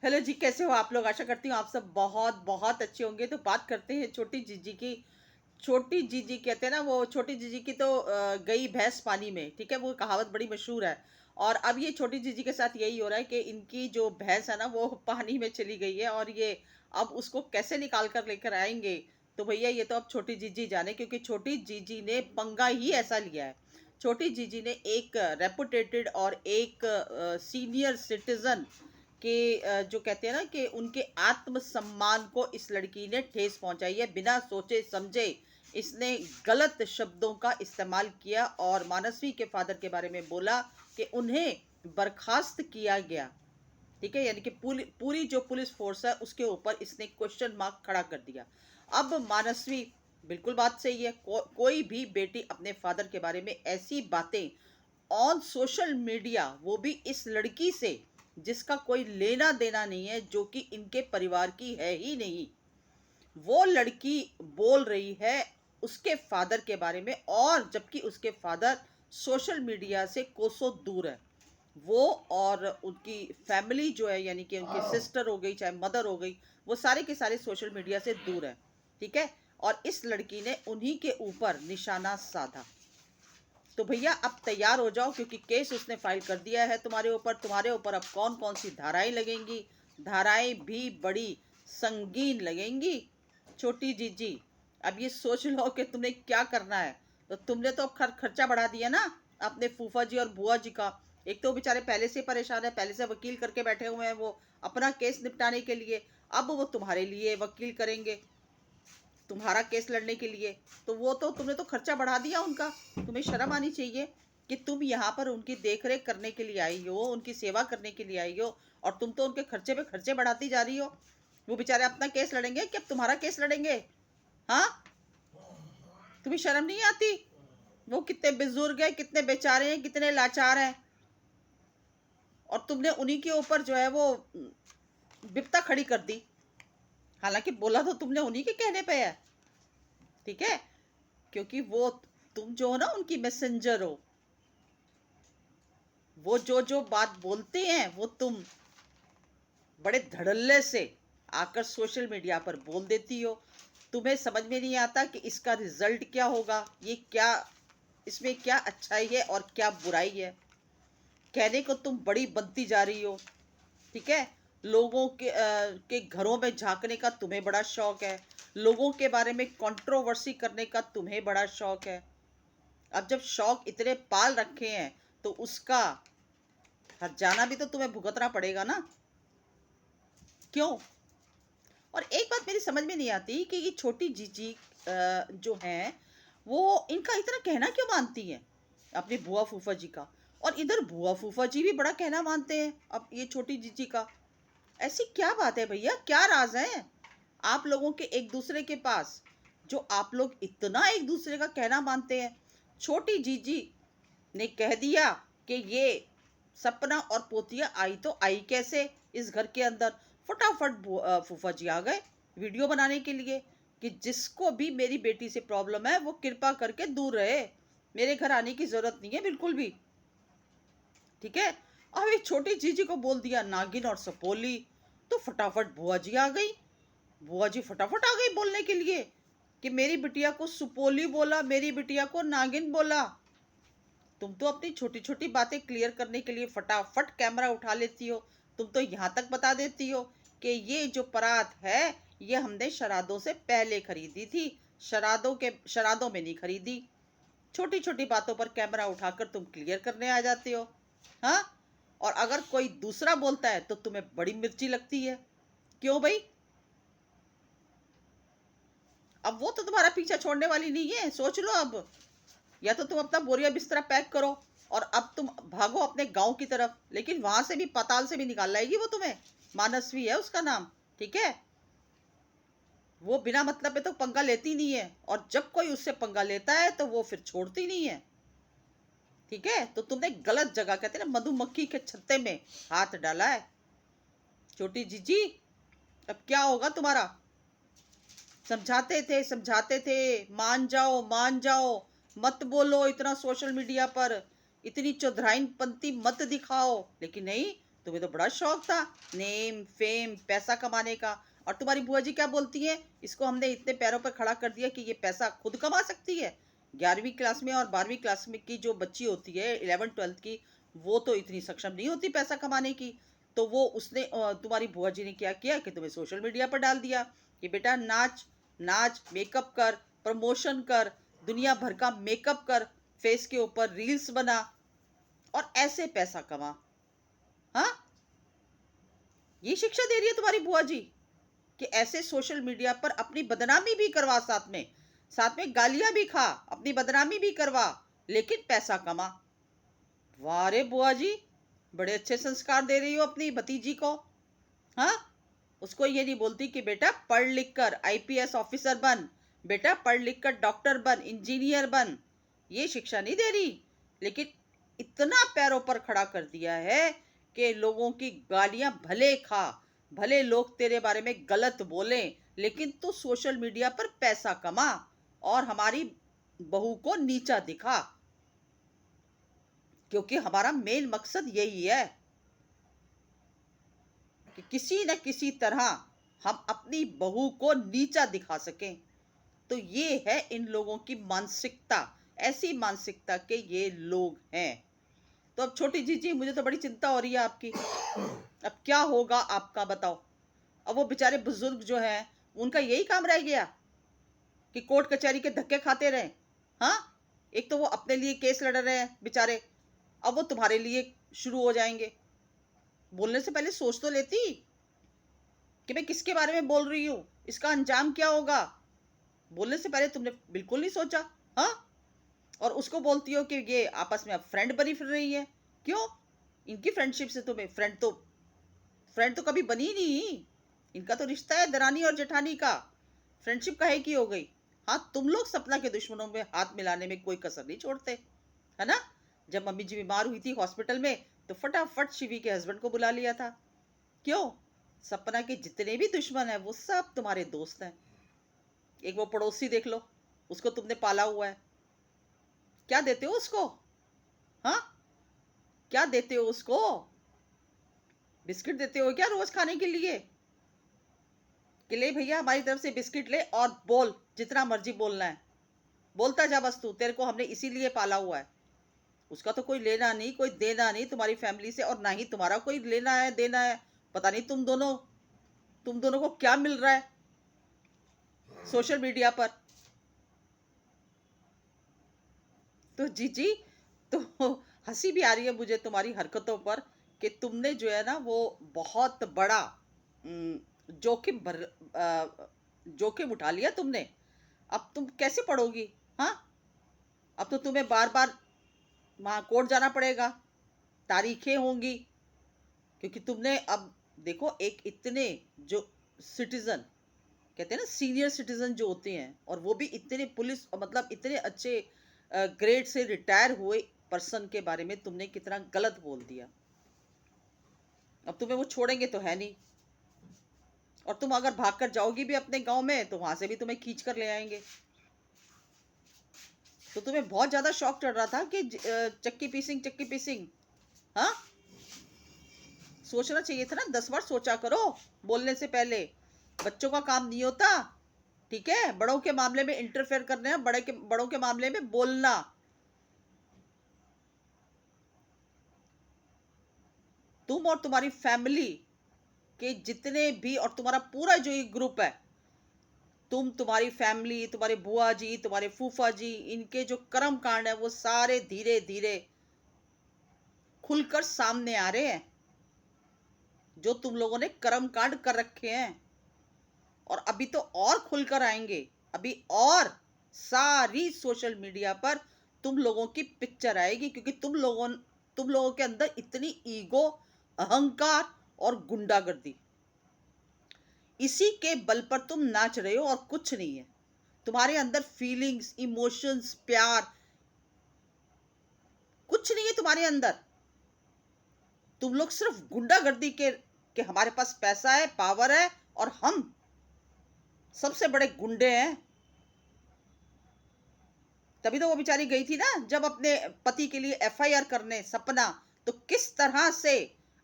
Hello जी, कैसे हो आप लोग? आशा करती हूँ आप सब बहुत बहुत अच्छे होंगे। तो बात करते हैं छोटी जीजी की। छोटी जीजी कहते हैं ना, वो छोटी जीजी की तो गई भैंस पानी में, ठीक है, वो कहावत बड़ी मशहूर है। और अब ये छोटी जीजी के साथ यही हो रहा है कि इनकी जो भैंस है ना, वो पानी में चली गई है, और ये अब उसको कैसे निकाल कर लेकर आएंगे। तो भैया ये तो अब छोटी जीजी जाने, क्योंकि छोटी जीजी ने पंगा ही ऐसा लिया है। छोटी जीजी ने एक रेपुटेटेड और एक सीनियर सिटीजन कि जो कहते हैं ना कि उनके आत्मसम्मान को इस लड़की ने ठेस पहुंचाई है, बिना सोचे समझे। इसने गलत शब्दों का इस्तेमाल किया और मानसवी के फादर के बारे में बोला कि उन्हें बर्खास्त किया गया। ठीक है, यानी कि पूरी पूरी जो पुलिस फोर्स है उसके ऊपर इसने क्वेश्चन मार्क खड़ा कर दिया। अब मानसवी, बिल्कुल बात सही है, कोई भी बेटी अपने फादर के बारे में ऐसी बातें ऑन सोशल मीडिया, वो भी इस लड़की से जिसका कोई लेना देना नहीं है, जो कि इनके परिवार की है ही नहीं, वो लड़की बोल रही है उसके फादर के बारे में, और जबकि उसके फादर सोशल मीडिया से कोसों दूर है। वो और उनकी फैमिली जो है, यानी कि उनकी सिस्टर हो गई चाहे मदर हो गई, वो सारे के सारे सोशल मीडिया से दूर है। ठीक है, और इस लड़की ने उन्हीं के ऊपर निशाना साधा। तो भैया अब तैयार हो जाओ, क्योंकि केस उसने फाइल कर दिया है तुम्हारे ऊपर अब कौन कौन सी धाराएं लगेंगी। धाराएं भी बड़ी संगीन लगेंगी। छोटी जीजी, अब ये सोच लो कि तुमने क्या करना है। तो तुमने तो अब खर्चा बढ़ा दिया ना अपने फूफा जी और बुआ जी का। एक तो बेचारे पहले से परेशान है, पहले से वकील करके बैठे हुए हैं वो अपना केस निपटाने के लिए। अब वो तुम्हारे लिए वकील करेंगे, तुम्हारा केस लड़ने के लिए। तो वो तो तुमने तो खर्चा बढ़ा दिया उनका। तुम्हें शर्म आनी चाहिए कि तुम यहाँ पर उनकी देखरेख करने के लिए आई हो, उनकी सेवा करने के लिए आई हो, और तुम तो उनके खर्चे पे खर्चे बढ़ाती जा रही हो। वो बेचारे अपना केस लड़ेंगे कि अब तुम्हारा केस लड़ेंगे? हाँ, तुम्हें शर्म नहीं आती? वो कितने बुजुर्ग हैं, कितने बेचारे हैं, कितने लाचार हैं, और तुमने उन्हीं के ऊपर जो है वो विपता खड़ी कर दी। हालांकि बोला तो तुमने उन्हीं के कहने पे है, ठीक है, क्योंकि वो, तुम जो हो ना उनकी मैसेंजर हो। वो जो जो बात बोलते हैं वो तुम बड़े धड़ल्ले से आकर सोशल मीडिया पर बोल देती हो। तुम्हें समझ में नहीं आता कि इसका रिजल्ट क्या होगा, ये क्या, इसमें क्या अच्छाई है और क्या बुराई है। कहने को तुम बड़ी बनती जा रही हो, ठीक है। लोगों के घरों में झांकने का तुम्हें बड़ा शौक है। लोगों के बारे में कंट्रोवर्सी करने का तुम्हें बड़ा शौक है। अब जब शौक इतने पाल रखे हैं, तो उसका हर्जाना भी तो तुम्हें भुगतना पड़ेगा ना। क्यों? और एक बात मेरी समझ में नहीं आती कि ये छोटी जीजी जो हैं, वो इनका इतना कहना क्यों मानती हैं, अपनी बुआ फूफा जी का। और इधर बुआ फूफा जी भी बड़ा कहना मानते हैं अब ये छोटी जीजी का। ऐसी क्या बात है भैया, क्या राज है आप लोगों के एक दूसरे के पास, जो आप लोग इतना एक दूसरे का कहना मानते हैं? छोटी जीजी ने कह दिया कि ये सपना और पोतिया आई तो आई कैसे इस घर के अंदर। फटाफट फूफा जी आ गए वीडियो बनाने के लिए कि जिसको भी मेरी बेटी से प्रॉब्लम है वो कृपा करके दूर रहे, मेरे घर आने की जरूरत नहीं है बिल्कुल भी। ठीक है, अब एक छोटी जीजी को बोल दिया नागिन और सपोली। तो फटाफट बुआ जी आ गई। बुआ जी फटाफट आ गई बोलने के लिए कि मेरी बिटिया को सुपोली बोला, मेरी बिटिया को नागिन बोला। तुम तो अपनी छोटी छोटी बातें क्लियर करने के लिए फटाफट कैमरा उठा लेती हो। तुम तो यहाँ तक बता देती हो कि ये जो परात है, ये हमने शराधों से पहले खरीदी थी, शराधों में नहीं खरीदी। छोटी छोटी बातों पर कैमरा उठाकर तुम क्लियर करने आ जाते हो। हाँ, और अगर कोई दूसरा बोलता है तो तुम्हें बड़ी मिर्ची लगती है। क्यों भाई? अब वो तो तुम्हारा पीछा छोड़ने वाली नहीं है, सोच लो अब। या तो तुम अपना बोरिया बिस्तरा पैक करो और अब तुम भागो अपने गांव की तरफ, लेकिन वहां से भी, पाताल से भी निकाल लाएगी वो तुम्हें। मानसवी है उसका नाम, ठीक है। वो बिना मतलब पे तो पंगा लेती नहीं है, और जब कोई उससे पंगा लेता है तो वो फिर छोड़ती नहीं है। ठीक है, तो तुमने गलत जगह, कहते हैं ना, मधुमक्खी के छत्ते में हाथ डाला है। छोटी जीजी, अब क्या होगा तुम्हारा? समझाते थे मान जाओ मान जाओ, मत बोलो इतना सोशल मीडिया पर, इतनी चौधराइन पंती मत दिखाओ, लेकिन नहीं, तुम्हें तो बड़ा शौक था नेम फेम पैसा कमाने का। और तुम्हारी बुआ जी क्या बोलती है, इसको हमने इतने पैरों पर खड़ा कर दिया कि ये पैसा खुद कमा सकती है। 11वीं क्लास में और 12वीं क्लास में की जो बच्ची होती है, 11th 12th की, वो तो इतनी सक्षम नहीं होती पैसा कमाने की। तो वो उसने तुम्हारी बुआ जी ने क्या किया कि तुम्हें सोशल मीडिया पर डाल दिया कि बेटा नाच, नाच, मेकअप कर, प्रमोशन कर, दुनिया भर का मेकअप कर, फेस के ऊपर रील्स बना और ऐसे पैसा कमा। हाँ, ये शिक्षा दे रही है तुम्हारी बुआ जी कि ऐसे सोशल मीडिया पर अपनी बदनामी भी करवा, साथ में गालियां भी खा, अपनी बदनामी भी करवा, लेकिन पैसा कमा। वाह रे बुआ जी, बड़े अच्छे संस्कार दे रही हो अपनी भतीजी को। हाँ, उसको ये नहीं बोलती कि बेटा पढ़ लिख कर आईपीएस ऑफिसर बन, बेटा पढ़ लिख कर डॉक्टर बन, इंजीनियर बन, ये शिक्षा नहीं दे रही। लेकिन इतना पैरों पर खड़ा कर दिया है कि लोगों की गालियां भले खा, भले लोग तेरे बारे में गलत बोलें, लेकिन तू सोशल मीडिया पर पैसा कमा और हमारी बहू को नीचा दिखा। क्योंकि हमारा मेन मकसद यही है कि किसी न किसी तरह हम अपनी बहू को नीचा दिखा सकें। तो ये है इन लोगों की मानसिकता, ऐसी मानसिकता के ये लोग हैं। तो अब छोटी जीजी, मुझे तो बड़ी चिंता हो रही है आपकी। अब क्या होगा आपका, बताओ। अब वो बेचारे बुजुर्ग जो हैं, उनका यही काम रह गया कि कोर्ट कचहरी के धक्के खाते रहे। हाँ, एक तो वो अपने लिए केस लड़ रहे हैं बेचारे, अब वो तुम्हारे लिए शुरू हो जाएंगे। बोलने से पहले सोच तो लेती कि मैं किसके बारे में बोल रही हूँ, इसका अंजाम क्या होगा। बोलने से पहले तुमने बिल्कुल नहीं सोचा। हाँ, और उसको बोलती हो कि ये आपस में अब फ्रेंड बनी फिर रही है। क्यों? इनकी फ्रेंडशिप से तुम्हें फ्रेंड तो कभी बनी नहीं। इनका तो रिश्ता है दरानी और जेठानी का, फ्रेंडशिप काहे की हो गई। हाँ, तुम लोग सपना के दुश्मनों में हाथ मिलाने में कोई कसर नहीं छोड़ते, है ना। जब मम्मी जी बीमार हुई थी हॉस्पिटल में, तो फटाफट शिवी के हस्बैंड को बुला लिया था। क्यों? सपना के जितने भी दुश्मन है वो सब तुम्हारे दोस्त हैं। एक वो पड़ोसी देख लो, उसको तुमने पाला हुआ है, क्या देते हो उसको? हाँ, क्या देते हो उसको? बिस्किट देते हो क्या रोज खाने के लिए कि ले भैया हमारी तरफ से बिस्किट ले और बोल, जितना मर्जी बोलना है, बोलता जा बस, तू, तेरे को हमने इसीलिए पाला हुआ है। उसका तो कोई लेना नहीं, कोई देना नहीं तुम्हारी फैमिली से, और ना ही तुम्हारा कोई लेना है देना है। पता नहीं तुम दोनों को क्या मिल रहा है सोशल मीडिया पर। तो जीजी, तो हंसी भी आ रही है मुझे तुम्हारी हरकतों पर कि तुमने जो है ना वो बहुत बड़ा उम, जोखिम भर जोखिम उठा लिया तुमने। अब तुम कैसे पढ़ोगी? हाँ, अब तो तुम्हें बार बार वहां कोर्ट जाना पड़ेगा, तारीखें होंगी, क्योंकि तुमने अब देखो, एक इतने जो सिटीजन कहते हैं ना, सीनियर सिटीजन जो होते हैं, और वो भी इतने पुलिस, मतलब इतने अच्छे ग्रेड से रिटायर हुए पर्सन के बारे में तुमने कितना गलत बोल दिया। अब तुम्हें वो छोड़ेंगे तो है नहीं, और तुम अगर भागकर जाओगी भी अपने गांव में तो वहां से भी तुम्हें खींच कर ले आएंगे। तो तुम्हें बहुत ज्यादा शौक चढ़ रहा था कि चक्की पीसिंग। हाँ, सोचना चाहिए था ना, 10 बार सोचा करो बोलने से पहले। बच्चों का काम नहीं होता, ठीक है, बड़ों के मामले में इंटरफेयर करना है, बड़ों के मामले में बोलना। तुम और तुम्हारी फैमिली के जितने भी, और तुम्हारा पूरा जो ये ग्रुप है, तुम्हारी फैमिली, तुम्हारे बुआ जी, तुम्हारे फूफा जी, इनके जो कर्म कांड है वो सारे धीरे धीरे खुलकर सामने आ रहे हैं, जो तुम लोगों ने कर्म कांड कर रखे हैं। और अभी तो और खुलकर आएंगे। अभी और सारी सोशल मीडिया पर तुम लोगों की पिक्चर आएगी, क्योंकि तुम लोगों के अंदर इतनी ईगो, अहंकार और गुंडागर्दी, इसी के बल पर तुम नाच रहे हो और कुछ नहीं है। तुम्हारे अंदर फीलिंग्स, इमोशंस, प्यार कुछ नहीं है तुम्हारे अंदर। तुम लोग सिर्फ गुंडागर्दी के हमारे पास पैसा है, पावर है, और हम सबसे बड़े गुंडे हैं। तभी तो वो बेचारी गई थी ना, जब अपने पति के लिए एफआईआर करने, सपना, तो किस तरह से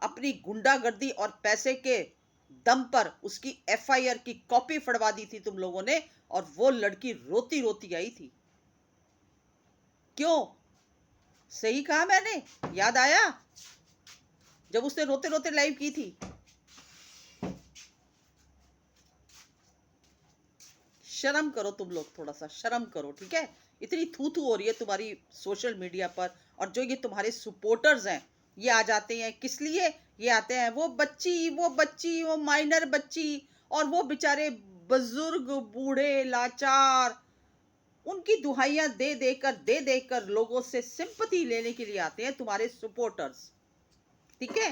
अपनी गुंडागर्दी और पैसे के दम पर उसकी एफआईआर की कॉपी फड़वा दी थी तुम लोगों ने, और वो लड़की रोती रोती आई थी। क्यों? सही कहा मैंने? याद आया जब उसने रोते रोते लाइव की थी? शर्म करो तुम लोग, थोड़ा सा शर्म करो, ठीक है? इतनी थू थू हो रही है तुम्हारी सोशल मीडिया पर, और जो ये तुम्हारे सपोर्टर्स हैं ये आ जाते हैं किस लिए? ये आते हैं वो बच्ची, वो बच्ची, वो माइनर बच्ची, और वो बेचारे बुजुर्ग, बूढ़े, लाचार, उनकी दुहाइयां दे देकर लोगों से सिंपैथी लेने के लिए आते हैं तुम्हारे सपोर्टर्स, ठीक है?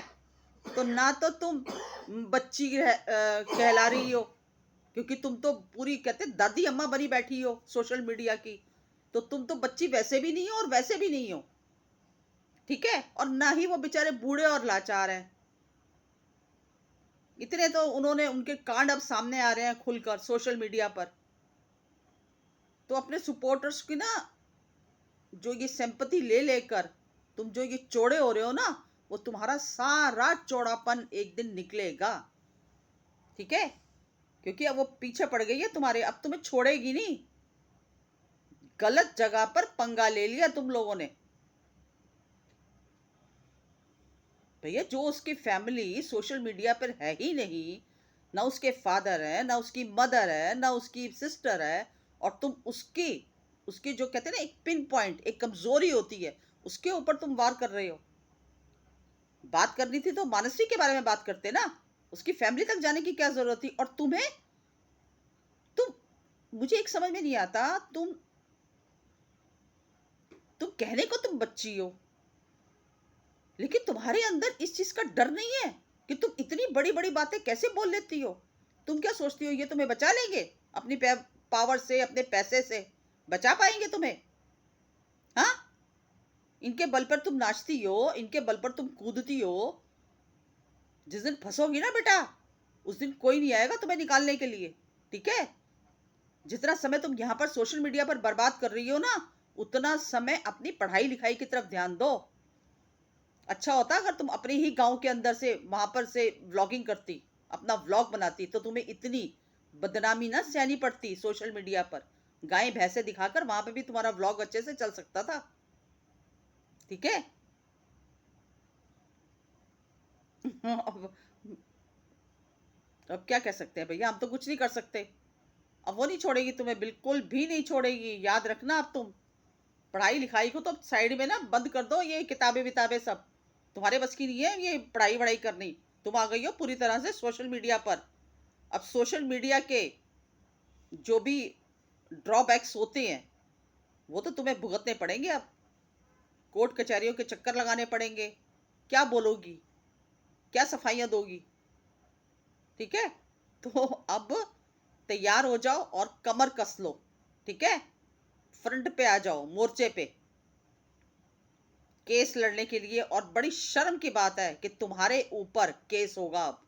तो ना तो तुम बच्ची कहला रही हो, क्योंकि तुम तो पूरी कहते दादी अम्मा बनी बैठी हो सोशल मीडिया की, तो तुम तो बच्ची वैसे भी नहीं हो और वैसे भी नहीं हो, ठीक है? और ना ही वो बेचारे बूढ़े और लाचार हैं। इतने तो उन्होंने, उनके कांड अब सामने आ रहे हैं खुलकर सोशल मीडिया पर। तो अपने सपोर्टर्स की ना जो ये सिंपैथी ले लेकर तुम जो ये चौड़े हो रहे हो ना, वो तुम्हारा सारा चौड़ापन एक दिन निकलेगा, ठीक है? क्योंकि अब वो पीछे पड़ गई है तुम्हारे, अब तुम्हें छोड़ेगी नहीं। गलत जगह पर पंगा ले लिया तुम लोगों ने। भैया जो उसकी फैमिली सोशल मीडिया पर है ही नहीं, ना उसके फादर है, ना उसकी मदर है, ना उसकी सिस्टर है, और तुम उसकी उसकी जो कहते हैं ना एक पिन पॉइंट, एक कमजोरी होती है, उसके ऊपर तुम वार कर रहे हो। बात करनी थी तो मानसी के बारे में बात करते ना, उसकी फैमिली तक जाने की क्या जरूरत थी? और तुम मुझे एक समझ में नहीं आता, तुम कहने को तुम बच्ची हो, लेकिन तुम्हारे अंदर इस चीज का डर नहीं है कि तुम इतनी बड़ी बड़ी बातें कैसे बोल लेती हो? तुम क्या सोचती हो ये तुम्हें बचा लेंगे? अपनी पावर से, अपने पैसे से बचा पाएंगे तुम्हें? हाँ, इनके बल पर तुम नाचती हो, इनके बल पर तुम कूदती हो। जिस दिन फंसोगी ना बेटा, उस दिन कोई नहीं आएगा तुम्हें निकालने के लिए, ठीक है? जितना समय तुम यहाँ पर सोशल मीडिया पर बर्बाद कर रही हो ना, उतना समय अपनी पढ़ाई लिखाई की तरफ ध्यान दो। अच्छा होता अगर तुम अपने ही गांव के अंदर से वहां पर से व्लॉगिंग करती, अपना व्लॉग बनाती, तो तुम्हें इतनी बदनामी ना सहनी पड़ती सोशल मीडिया पर। गाय भैंसे दिखाकर वहां पे भी तुम्हारा व्लॉग अच्छे से चल सकता था, ठीक है? अब अब क्या कह सकते हैं भैया, हम तो कुछ नहीं कर सकते। अब वो नहीं छोड़ेगी तुम्हें, बिल्कुल भी नहीं छोड़ेगी, याद रखना। अब तुम पढ़ाई लिखाई को तो साइड में ना बंद कर दो, ये किताबें विताबें सब तुम्हारे बस की नहीं है ये पढ़ाई वढ़ाई करनी। तुम आ गई हो पूरी तरह से सोशल मीडिया पर। अब सोशल मीडिया के जो भी ड्रॉबैक्स होते हैं वो तो तुम्हें भुगतने पड़ेंगे। अब कोर्ट कचहरियों के चक्कर लगाने पड़ेंगे। क्या बोलोगी? क्या सफाइयां दोगी? ठीक है? तो अब तैयार हो जाओ और कमर कस लो, ठीक है? फ्रंट पे आ जाओ, मोर्चे पे केस लड़ने के लिए। और बड़ी शर्म की बात है कि तुम्हारे ऊपर केस होगा अब।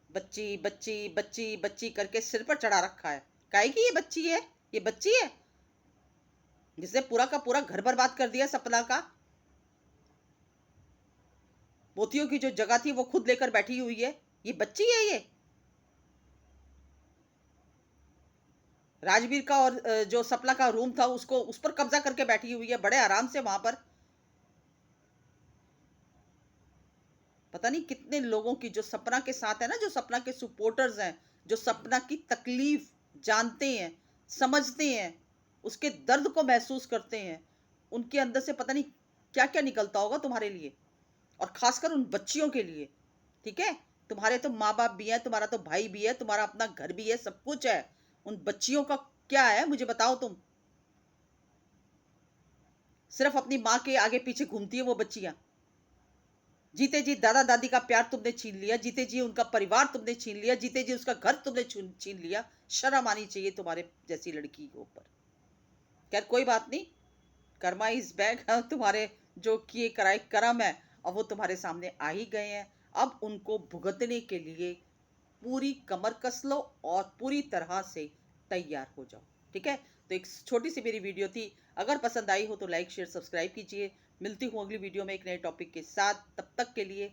बच्ची बच्ची बच्ची बच्ची करके सिर पर चढ़ा रखा है। काहे की ये बच्ची है? ये बच्ची है जिसने पूरा का पूरा घर बर्बाद कर दिया सपना का। मोतियों की जो जगह थी वो खुद लेकर बैठी हुई है। ये बच्ची है ये? राजवीर का और जो सपना का रूम था उसको उस पर कब्जा करके बैठी हुई है बड़े आराम से वहां पर। पता नहीं कितने लोगों की जो सपना के साथ है ना, जो सपना के सपोर्टर्स हैं, जो सपना की तकलीफ जानते हैं, समझते हैं, उसके दर्द को महसूस करते हैं, उनके अंदर से पता नहीं क्या क्या निकलता होगा तुम्हारे लिए, और खासकर उन बच्चियों के लिए, ठीक है? तुम्हारे तो माँ बाप भी हैं, तुम्हारा तो भाई भी है, तुम्हारा अपना घर भी है, सब कुछ है। उन बच्चियों का क्या है मुझे बताओ तुम? सिर्फ अपनी माँ के आगे पीछे घूमती है वो बच्चियां। जीते जी दादा दादी का प्यार तुमने छीन लिया, जीते जी उनका परिवार तुमने छीन लिया, जीते जी उसका घर तुमने छीन लिया। शर्म आनी चाहिए तुम्हारे जैसी लड़की के ऊपर। खैर कोई बात नहीं, कर्मा इज बैक। तुम्हारे जो किए कराए कर्म है अब वो तुम्हारे सामने आ ही गए हैं। अब उनको भुगतने के लिए पूरी कमर कस लो और पूरी तरह से तैयार हो जाओ, ठीक है? तो एक छोटी सी मेरी वीडियो थी, अगर पसंद आई हो तो लाइक शेयर सब्सक्राइब कीजिए। मिलती हूँ अगली वीडियो में एक नए टॉपिक के साथ, तब तक के लिए